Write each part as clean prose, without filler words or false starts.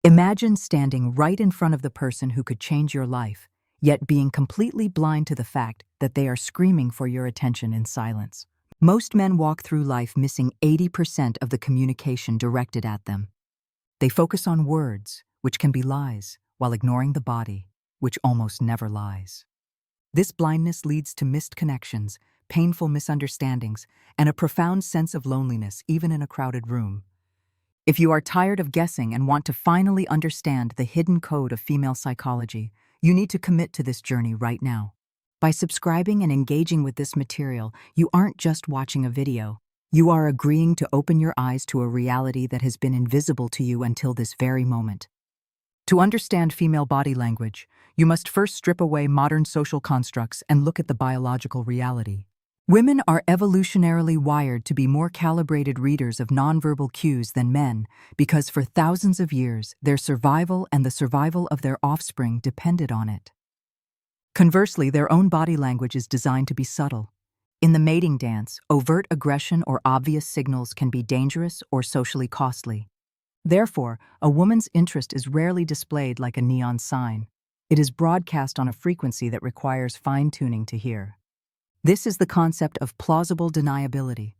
Imagine standing right in front of the person who could change your life, yet being completely blind to the fact that they are screaming for your attention in silence. Most men walk through life missing 80% of the communication directed at them. They focus on words, which can be lies, while ignoring the body, which almost never lies. This blindness leads to missed connections, painful misunderstandings, and a profound sense of loneliness even in a crowded room. If you are tired of guessing and want to finally understand the hidden code of female psychology, you need to commit to this journey right now. By subscribing and engaging with this material, you aren't just watching a video. You are agreeing to open your eyes to a reality that has been invisible to you until this very moment. To understand female body language, you must first strip away modern social constructs and look at the biological reality. Women are evolutionarily wired to be more calibrated readers of nonverbal cues than men because for thousands of years, their survival and the survival of their offspring depended on it. Conversely, their own body language is designed to be subtle. In the mating dance, overt aggression or obvious signals can be dangerous or socially costly. Therefore, a woman's interest is rarely displayed like a neon sign. It is broadcast on a frequency that requires fine-tuning to hear. This is the concept of plausible deniability.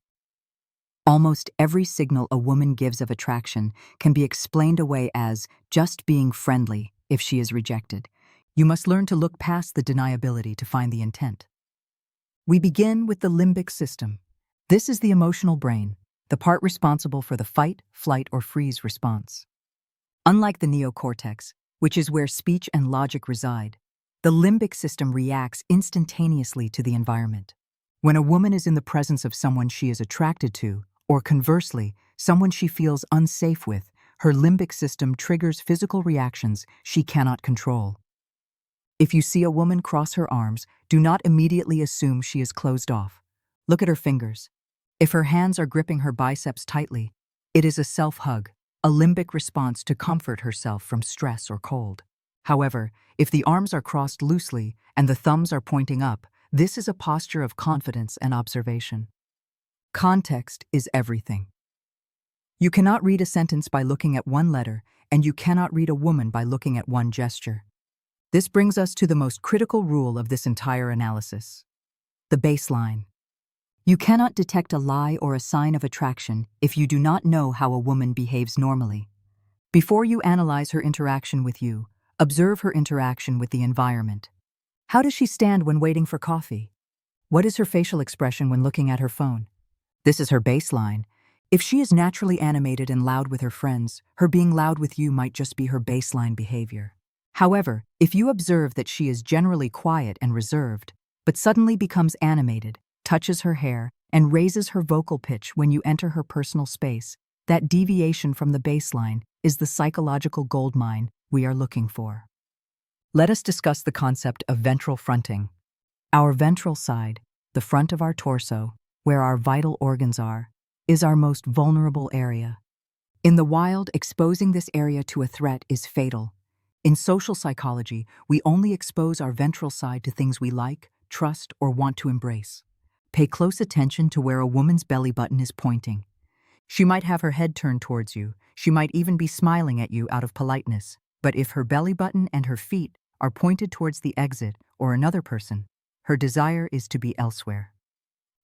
Almost every signal a woman gives of attraction can be explained away as just being friendly if she is rejected. You must learn to look past the deniability to find the intent. We begin with the limbic system. This is the emotional brain, the part responsible for the fight, flight, or freeze response. Unlike the neocortex, which is where speech and logic reside, the limbic system reacts instantaneously to the environment. When a woman is in the presence of someone she is attracted to, or conversely, someone she feels unsafe with, her limbic system triggers physical reactions she cannot control. If you see a woman cross her arms, do not immediately assume she is closed off. Look at her fingers. If her hands are gripping her biceps tightly, it is a self-hug, a limbic response to comfort herself from stress or cold. However, if the arms are crossed loosely and the thumbs are pointing up, this is a posture of confidence and observation. Context is everything. You cannot read a sentence by looking at one letter, and you cannot read a woman by looking at one gesture. This brings us to the most critical rule of this entire analysis: the baseline. You cannot detect a lie or a sign of attraction if you do not know how a woman behaves normally. Before you analyze her interaction with you, observe her interaction with the environment. How does she stand when waiting for coffee? What is her facial expression when looking at her phone? This is her baseline. If she is naturally animated and loud with her friends, her being loud with you might just be her baseline behavior. However, if you observe that she is generally quiet and reserved, but suddenly becomes animated, touches her hair, and raises her vocal pitch when you enter her personal space, that deviation from the baseline is the psychological goldmine we are looking for. Let us discuss the concept of ventral fronting. Our ventral side, the front of our torso, where our vital organs are, is our most vulnerable area. In the wild, exposing this area to a threat is fatal. In social psychology, we only expose our ventral side to things we like, trust, or want to embrace. Pay close attention to where a woman's belly button is pointing. She might have her head turned towards you. She might even be smiling at you out of politeness. But if her belly button and her feet are pointed towards the exit or another person, her desire is to be elsewhere.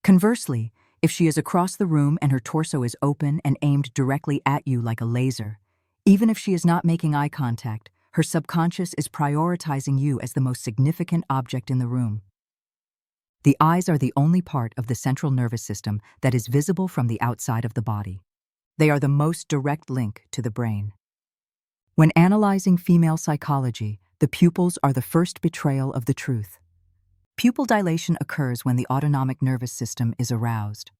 Conversely, if she is across the room and her torso is open and aimed directly at you like a laser, even if she is not making eye contact, her subconscious is prioritizing you as the most significant object in the room. The eyes are the only part of the central nervous system that is visible from the outside of the body. They are the most direct link to the brain. When analyzing female psychology, the pupils are the first betrayal of the truth. Pupil dilation occurs when the autonomic nervous system is aroused.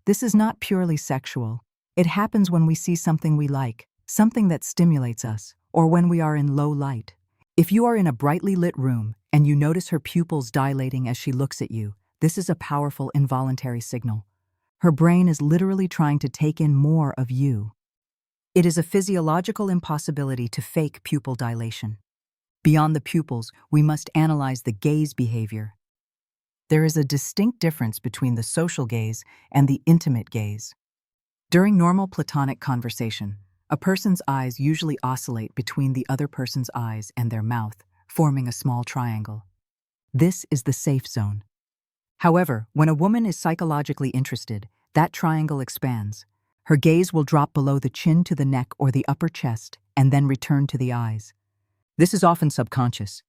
This is not purely sexual. It happens when we see something we like, something that stimulates us, or when we are in low light. If you are in a brightly lit room and you notice her pupils dilating as she looks at you, this is a powerful involuntary signal. Her brain is literally trying to take in more of you. It is a physiological impossibility to fake pupil dilation. Beyond the pupils, we must analyze the gaze behavior. There is a distinct difference between the social gaze and the intimate gaze. During normal platonic conversation, A person's eyes usually oscillate between the other person's eyes and their mouth, forming a small triangle. This is the safe zone. However, when a woman is psychologically interested, that triangle expands. Her gaze will drop below the chin to the neck or the upper chest, and then return to the eyes. This is often subconscious.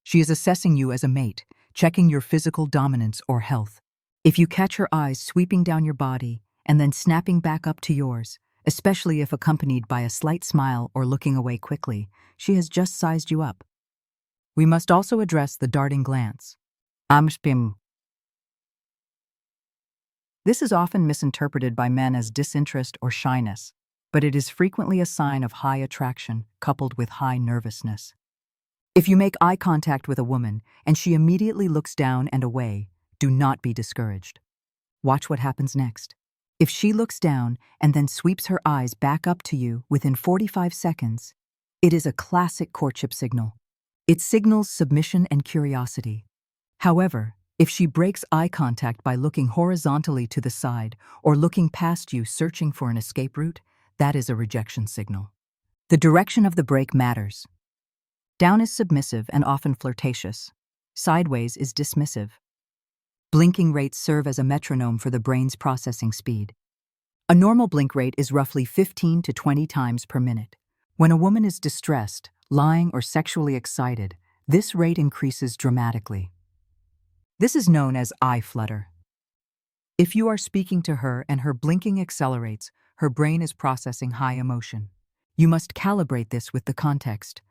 She is assessing you as a mate, checking your physical dominance or health. If you catch her eyes sweeping down your body and then snapping back up to yours, especially if accompanied by a slight smile or looking away quickly, she has just sized you up. We must also address the darting glance. Amspim. This is often misinterpreted by men as disinterest or shyness, but it is frequently a sign of high attraction coupled with high nervousness. If you make eye contact with a woman and she immediately looks down and away, do not be discouraged. Watch what happens next. If she looks down and then sweeps her eyes back up to you within 45 seconds, it is a classic courtship signal. It signals submission and curiosity. However, if she breaks eye contact by looking horizontally to the side or looking past you searching for an escape route, that is a rejection signal. The direction of the break matters. Down is submissive and often flirtatious. Sideways is dismissive. Blinking rates serve as a metronome for the brain's processing speed. A normal blink rate is roughly 15 to 20 times per minute. When a woman is distressed, lying, or sexually excited, this rate increases dramatically. This is known as eye flutter. If you are speaking to her and her blinking accelerates, her brain is processing high emotion. You must calibrate this with the context.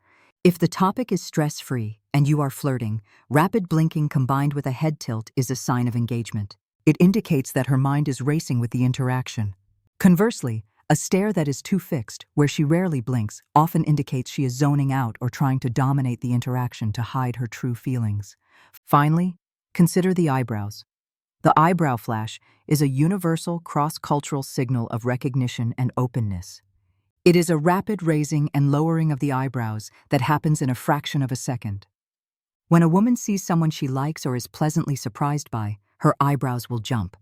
If the topic is stress-free and you are flirting, rapid blinking combined with a head tilt is a sign of engagement. It indicates that her mind is racing with the interaction. Conversely, a stare that is too fixed, where she rarely blinks, often indicates she is zoning out or trying to dominate the interaction to hide her true feelings. Finally, consider the eyebrows. The eyebrow flash is a universal cross-cultural signal of recognition and openness. It is a rapid raising and lowering of the eyebrows that happens in a fraction of a second. When a woman sees someone she likes or is pleasantly surprised by, her eyebrows will jump.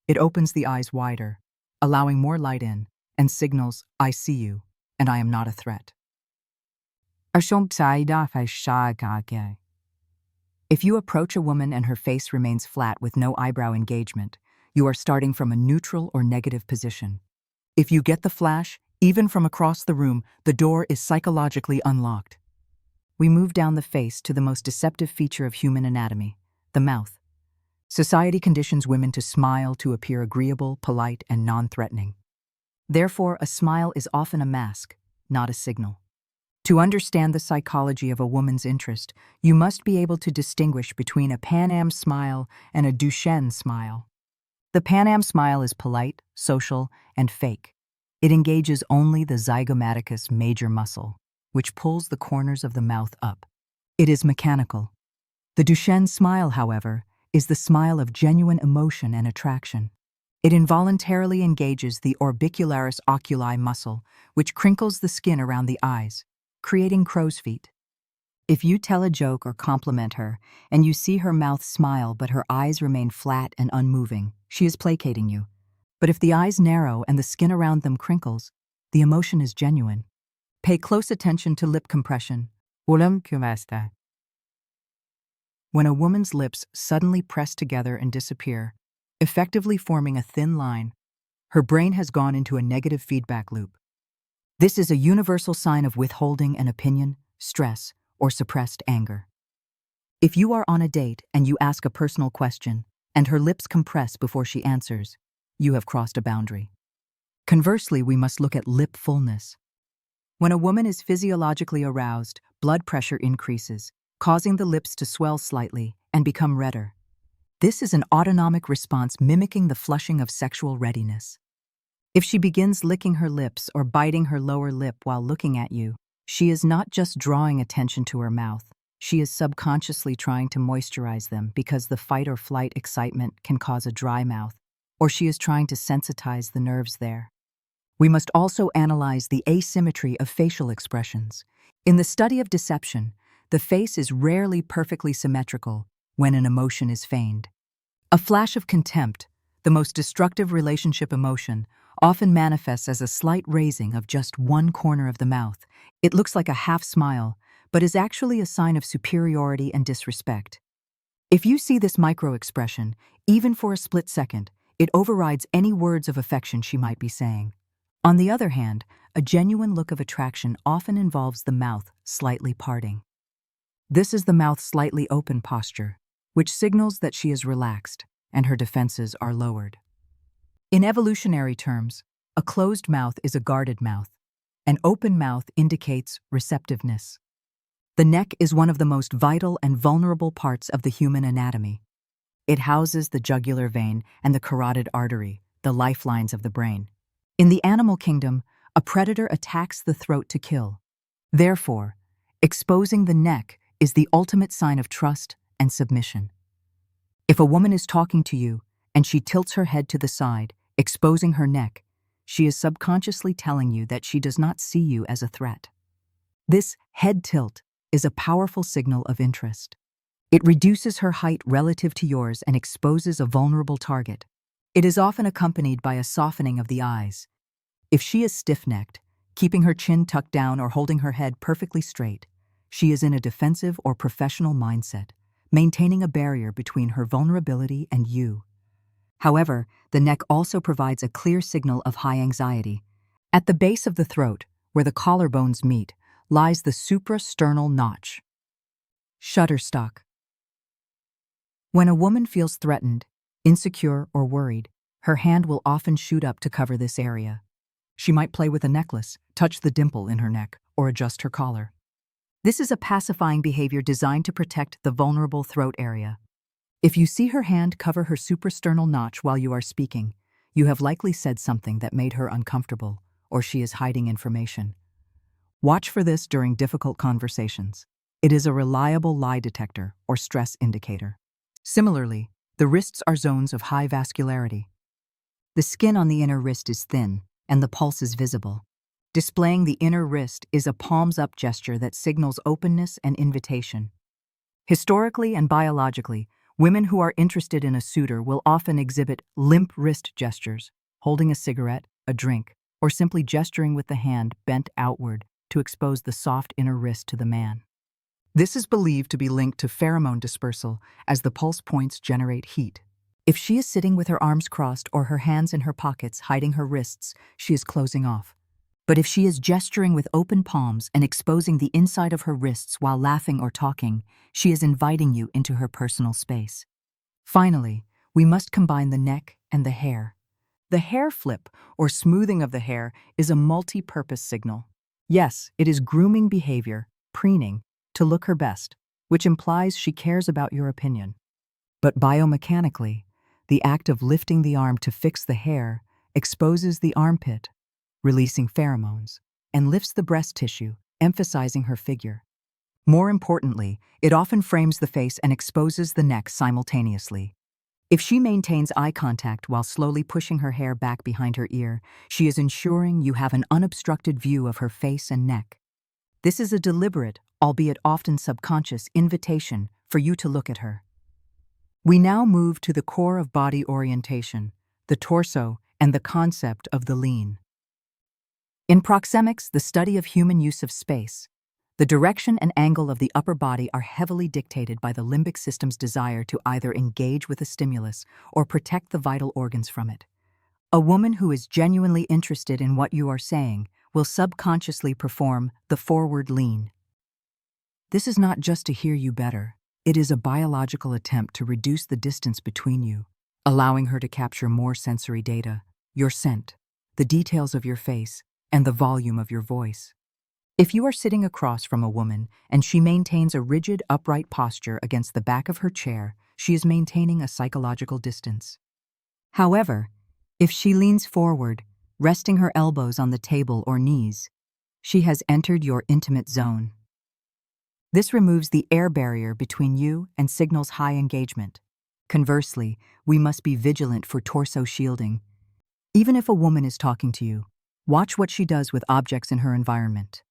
It opens the eyes wider, allowing more light in, and signals, "I see you, and I am not a threat." If you approach a woman and her face remains flat with no eyebrow engagement, you are starting from a neutral or negative position. If you get the flash, even from across the room, the door is psychologically unlocked. We move down the face to the most deceptive feature of human anatomy, the mouth. Society conditions women to smile to appear agreeable, polite, and non-threatening. Therefore, a smile is often a mask, not a signal. To understand the psychology of a woman's interest, you must be able to distinguish between a Pan Am smile and a Duchenne smile. The Pan Am smile is polite, social, and fake. It engages only the zygomaticus major muscle, which pulls the corners of the mouth up. It is mechanical. The Duchenne smile, however, is the smile of genuine emotion and attraction. It involuntarily engages the orbicularis oculi muscle, which crinkles the skin around the eyes, creating crow's feet. If you tell a joke or compliment her, and you see her mouth smile but her eyes remain flat and unmoving, she is placating you. But if the eyes narrow and the skin around them crinkles, the emotion is genuine. Pay close attention to lip compression. When a woman's lips suddenly press together and disappear, effectively forming a thin line, her brain has gone into a negative feedback loop. This is a universal sign of withholding an opinion, stress, or suppressed anger. If you are on a date and you ask a personal question, and her lips compress before she answers, you have crossed a boundary. Conversely, we must look at lip fullness. When a woman is physiologically aroused, blood pressure increases, causing the lips to swell slightly and become redder. This is an autonomic response mimicking the flushing of sexual readiness. If she begins licking her lips or biting her lower lip while looking at you, she is not just drawing attention to her mouth, she is subconsciously trying to moisturize them because the fight or flight excitement can cause a dry mouth, or she is trying to sensitize the nerves there. We must also analyze the asymmetry of facial expressions. In the study of deception, the face is rarely perfectly symmetrical when an emotion is feigned. A flash of contempt, the most destructive relationship emotion, often manifests as a slight raising of just one corner of the mouth. It looks like a half smile, but is actually a sign of superiority and disrespect. If you see this micro-expression, even for a split second, it overrides any words of affection she might be saying. On the other hand, a genuine look of attraction often involves the mouth slightly parting. This is the mouth slightly open posture, which signals that she is relaxed and her defenses are lowered. In evolutionary terms, a closed mouth is a guarded mouth. An open mouth indicates receptiveness. The neck is one of the most vital and vulnerable parts of the human anatomy. It houses the jugular vein and the carotid artery, the lifelines of the brain. In the animal kingdom, a predator attacks the throat to kill. Therefore, exposing the neck is the ultimate sign of trust and submission. If a woman is talking to you and she tilts her head to the side, exposing her neck, she is subconsciously telling you that she does not see you as a threat. This head tilt is a powerful signal of interest. It reduces her height relative to yours and exposes a vulnerable target. It is often accompanied by a softening of the eyes. If she is stiff-necked, keeping her chin tucked down or holding her head perfectly straight, she is in a defensive or professional mindset, maintaining a barrier between her vulnerability and you. However, the neck also provides a clear signal of high anxiety. At the base of the throat, where the collarbones meet, lies the suprasternal notch. Shutterstock. When a woman feels threatened, insecure, or worried, her hand will often shoot up to cover this area. She might play with a necklace, touch the dimple in her neck, or adjust her collar. This is a pacifying behavior designed to protect the vulnerable throat area. If you see her hand cover her suprasternal notch while you are speaking, you have likely said something that made her uncomfortable, or she is hiding information. Watch for this during difficult conversations. It is a reliable lie detector or stress indicator. Similarly, the wrists are zones of high vascularity. The skin on the inner wrist is thin, and the pulse is visible. Displaying the inner wrist is a palms-up gesture that signals openness and invitation. Historically and biologically, women who are interested in a suitor will often exhibit limp wrist gestures, holding a cigarette, a drink, or simply gesturing with the hand bent outward to expose the soft inner wrist to the man. This is believed to be linked to pheromone dispersal, as the pulse points generate heat. If she is sitting with her arms crossed or her hands in her pockets hiding her wrists, she is closing off. But if she is gesturing with open palms and exposing the inside of her wrists while laughing or talking, she is inviting you into her personal space. Finally, we must combine the neck and the hair. The hair flip, or smoothing of the hair, is a multi-purpose signal. Yes, it is grooming behavior, preening, to look her best, which implies she cares about your opinion. But biomechanically, the act of lifting the arm to fix the hair exposes the armpit, releasing pheromones, and lifts the breast tissue, emphasizing her figure. More importantly, it often frames the face and exposes the neck simultaneously. If she maintains eye contact while slowly pushing her hair back behind her ear, she is ensuring you have an unobstructed view of her face and neck. This is a deliberate, albeit often subconscious, invitation for you to look at her. We now move to the core of body orientation, the torso, and the concept of the lean. In proxemics, the study of human use of space, the direction and angle of the upper body are heavily dictated by the limbic system's desire to either engage with a stimulus or protect the vital organs from it. A woman who is genuinely interested in what you are saying will subconsciously perform the forward lean. This is not just to hear you better. It is a biological attempt to reduce the distance between you, allowing her to capture more sensory data, your scent, the details of your face, and the volume of your voice. If you are sitting across from a woman and she maintains a rigid, upright posture against the back of her chair, she is maintaining a psychological distance. However, if she leans forward, resting her elbows on the table or knees, she has entered your intimate zone. This removes the air barrier between you and signals high engagement. Conversely, we must be vigilant for torso shielding. Even if a woman is talking to you, watch what she does with objects in her environment.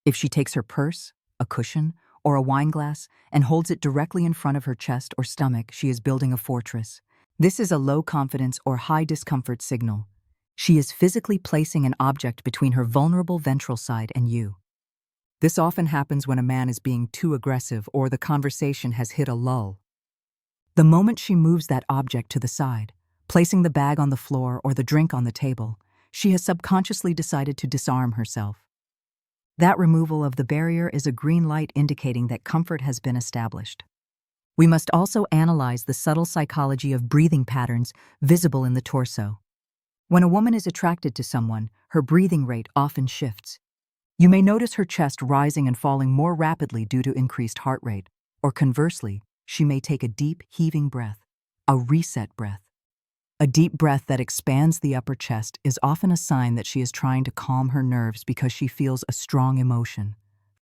If she takes her purse, a cushion, or a wine glass and holds it directly in front of her chest or stomach, she is building a fortress. This is a low confidence or high discomfort signal. She is physically placing an object between her vulnerable ventral side and you. This often happens when a man is being too aggressive or the conversation has hit a lull. The moment she moves that object to the side, placing the bag on the floor or the drink on the table, she has subconsciously decided to disarm herself. That removal of the barrier is a green light indicating that comfort has been established. We must also analyze the subtle psychology of breathing patterns visible in the torso. When a woman is attracted to someone, her breathing rate often shifts. You may notice her chest rising and falling more rapidly due to increased heart rate, or conversely, she may take a deep, heaving breath, a reset breath. A deep breath that expands the upper chest is often a sign that she is trying to calm her nerves because she feels a strong emotion.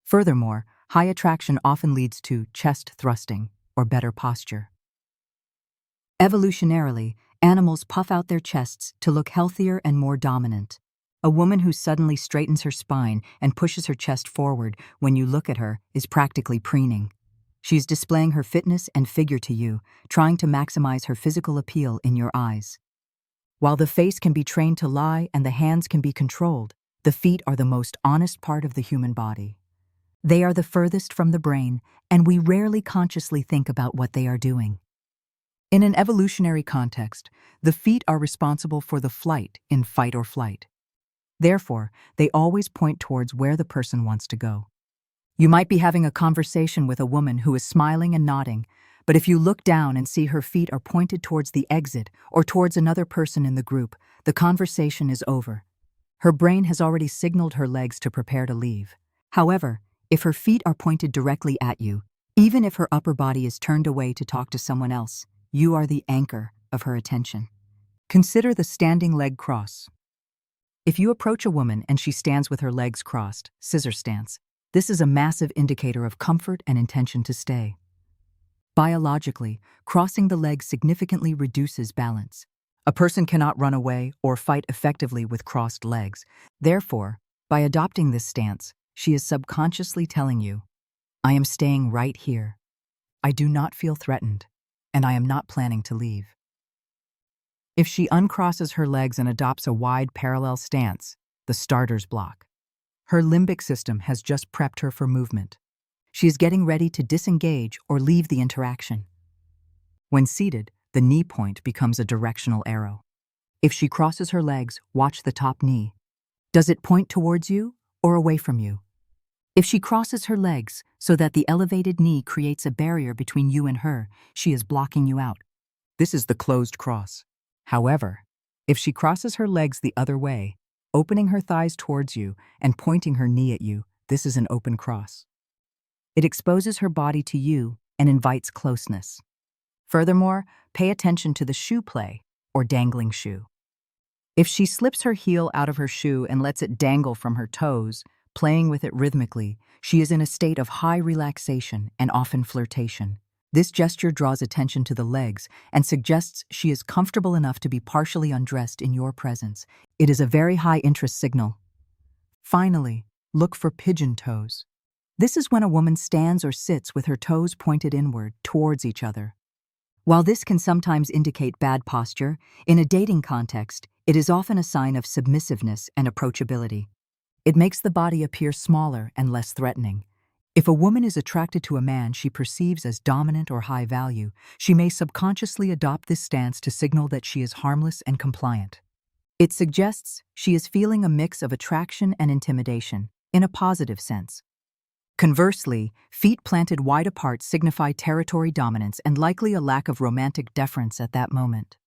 Furthermore, high attraction often leads to chest thrusting or better posture. Evolutionarily, animals puff out their chests to look healthier and more dominant. A woman who suddenly straightens her spine and pushes her chest forward when you look at her is practically preening. She's displaying her fitness and figure to you, trying to maximize her physical appeal in your eyes. While the face can be trained to lie and the hands can be controlled, the feet are the most honest part of the human body. They are the furthest from the brain, and we rarely consciously think about what they are doing. In an evolutionary context, the feet are responsible for the flight in fight or flight. Therefore, they always point towards where the person wants to go. You might be having a conversation with a woman who is smiling and nodding, but if you look down and see her feet are pointed towards the exit or towards another person in the group, the conversation is over. Her brain has already signaled her legs to prepare to leave. However, if her feet are pointed directly at you, even if her upper body is turned away to talk to someone else, you are the anchor of her attention. Consider the standing leg cross. If you approach a woman and she stands with her legs crossed, scissor stance, this is a massive indicator of comfort and intention to stay. Biologically, crossing the legs significantly reduces balance. A person cannot run away or fight effectively with crossed legs. Therefore, by adopting this stance, she is subconsciously telling you, I am staying right here. I do not feel threatened, and I am not planning to leave. If she uncrosses her legs and adopts a wide parallel stance, the starter's block, her limbic system has just prepped her for movement. She is getting ready to disengage or leave the interaction. When seated, the knee point becomes a directional arrow. If she crosses her legs, watch the top knee. Does it point towards you or away from you? If she crosses her legs so that the elevated knee creates a barrier between you and her, she is blocking you out. This is the closed cross. However, if she crosses her legs the other way, opening her thighs towards you and pointing her knee at you, this is an open cross. It exposes her body to you and invites closeness. Furthermore, pay attention to the shoe play or dangling shoe. If she slips her heel out of her shoe and lets it dangle from her toes, playing with it rhythmically, she is in a state of high relaxation and often flirtation. This gesture draws attention to the legs and suggests she is comfortable enough to be partially undressed in your presence. It is a very high interest signal. Finally, look for pigeon toes. This is when a woman stands or sits with her toes pointed inward towards each other. While this can sometimes indicate bad posture, in a dating context, it is often a sign of submissiveness and approachability. It makes the body appear smaller and less threatening. If a woman is attracted to a man she perceives as dominant or high value, she may subconsciously adopt this stance to signal that she is harmless and compliant. It suggests she is feeling a mix of attraction and intimidation, in a positive sense. Conversely, feet planted wide apart signify territory dominance and likely a lack of romantic deference at that moment.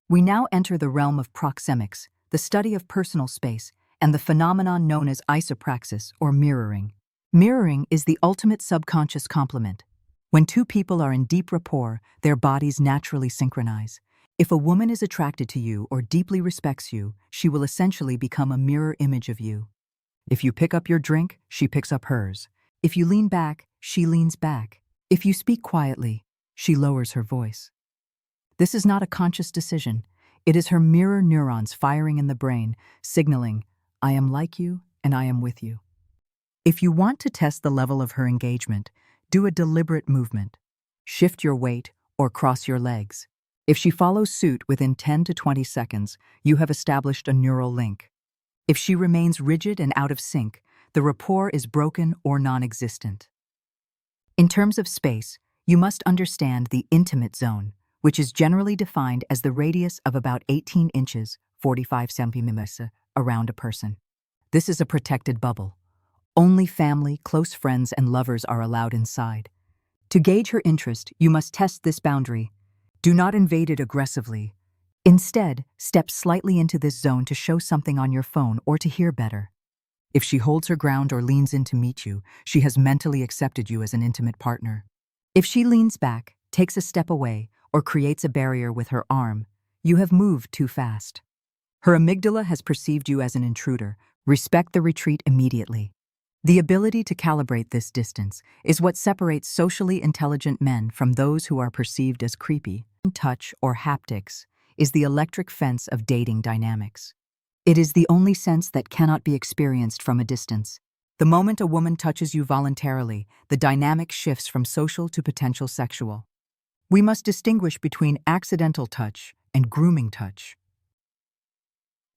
We now enter the realm of proxemics, the study of personal space, and the phenomenon known as isopraxis or mirroring. Mirroring is the ultimate subconscious complement. When two people are in deep rapport, their bodies naturally synchronize. If a woman is attracted to you or deeply respects you, she will essentially become a mirror image of you. If you pick up your drink, she picks up hers. If you lean back, she leans back. If you speak quietly, she lowers her voice. This is not a conscious decision. It is her mirror neurons firing in the brain, signaling, I am like you and I am with you. If you want to test the level of her engagement, do a deliberate movement. Shift your weight or cross your legs. If she follows suit within 10 to 20 seconds, you have established a neural link. If she remains rigid and out of sync, the rapport is broken or non-existent. In terms of space, you must understand the intimate zone, which is generally defined as the radius of about 18 inches, 45 centimeters, around a person. This is a protected bubble. Only family, close friends, and lovers are allowed inside. To gauge her interest, you must test this boundary. Do not invade it aggressively. Instead, step slightly into this zone to show something on your phone or to hear better. If she holds her ground or leans in to meet you, she has mentally accepted you as an intimate partner. If she leans back, takes a step away, or creates a barrier with her arm, you have moved too fast. Her amygdala has perceived you as an intruder. Respect the retreat immediately. The ability to calibrate this distance is what separates socially intelligent men from those who are perceived as creepy. Touch, or haptics, is the electric fence of dating dynamics. It is the only sense that cannot be experienced from a distance. The moment a woman touches you voluntarily, the dynamic shifts from social to potential sexual. We must distinguish between accidental touch and grooming touch.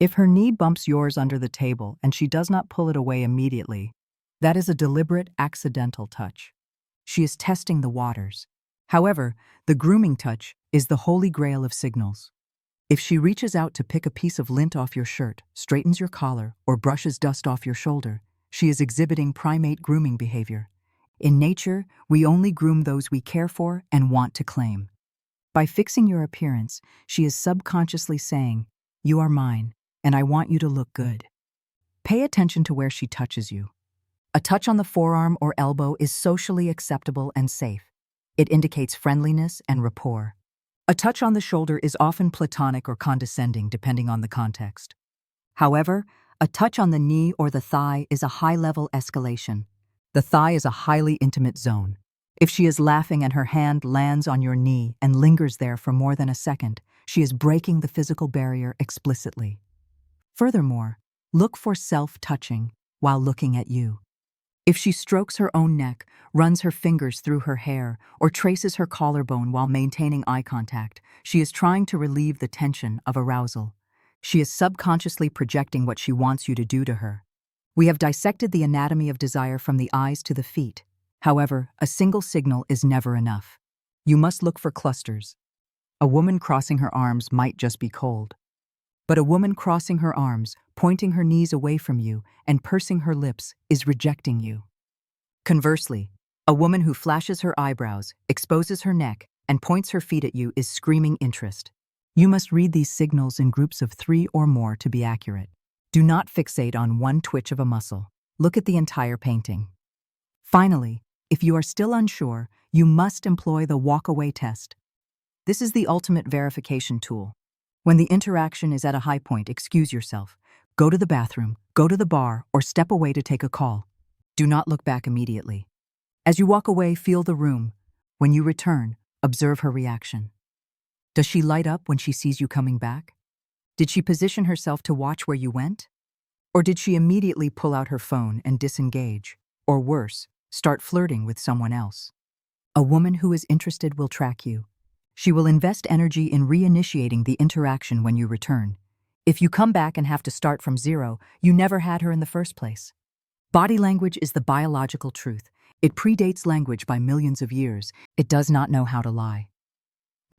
If her knee bumps yours under the table and she does not pull it away immediately, that is a deliberate accidental touch. She is testing the waters. However, the grooming touch is the holy grail of signals. If she reaches out to pick a piece of lint off your shirt, straightens your collar, or brushes dust off your shoulder, she is exhibiting primate grooming behavior. In nature, we only groom those we care for and want to claim. By fixing your appearance, she is subconsciously saying, "You are mine, and I want you to look good." Pay attention to where she touches you. A touch on the forearm or elbow is socially acceptable and safe. It indicates friendliness and rapport. A touch on the shoulder is often platonic or condescending, depending on the context. However, a touch on the knee or the thigh is a high-level escalation. The thigh is a highly intimate zone. If she is laughing and her hand lands on your knee and lingers there for more than a second, she is breaking the physical barrier explicitly. Furthermore, look for self-touching while looking at you. If she strokes her own neck, runs her fingers through her hair, or traces her collarbone while maintaining eye contact, she is trying to relieve the tension of arousal. She is subconsciously projecting what she wants you to do to her. We have dissected the anatomy of desire from the eyes to the feet. However, a single signal is never enough. You must look for clusters. A woman crossing her arms might just be cold. But a woman crossing her arms, pointing her knees away from you, and pursing her lips is rejecting you. Conversely, a woman who flashes her eyebrows, exposes her neck, and points her feet at you is screaming interest. You must read these signals in groups of 3 or more to be accurate. Do not fixate on one twitch of a muscle. Look at the entire painting. Finally, if you are still unsure, you must employ the walk-away test. This is the ultimate verification tool. When the interaction is at a high point, excuse yourself. Go to the bathroom, go to the bar, or step away to take a call. Do not look back immediately. As you walk away, feel the room. When you return, observe her reaction. Does she light up when she sees you coming back? Did she position herself to watch where you went? Or did she immediately pull out her phone and disengage? Or worse, start flirting with someone else? A woman who is interested will track you. She will invest energy in reinitiating the interaction when you return. If you come back and have to start from zero, you never had her in the first place. Body language is the biological truth. It predates language by millions of years. It does not know how to lie.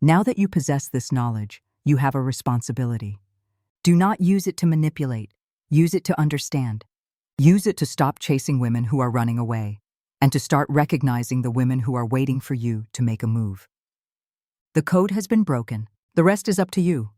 Now that you possess this knowledge, you have a responsibility. Do not use it to manipulate. Use it to understand. Use it to stop chasing women who are running away, and to start recognizing the women who are waiting for you to make a move. The code has been broken. The rest is up to you.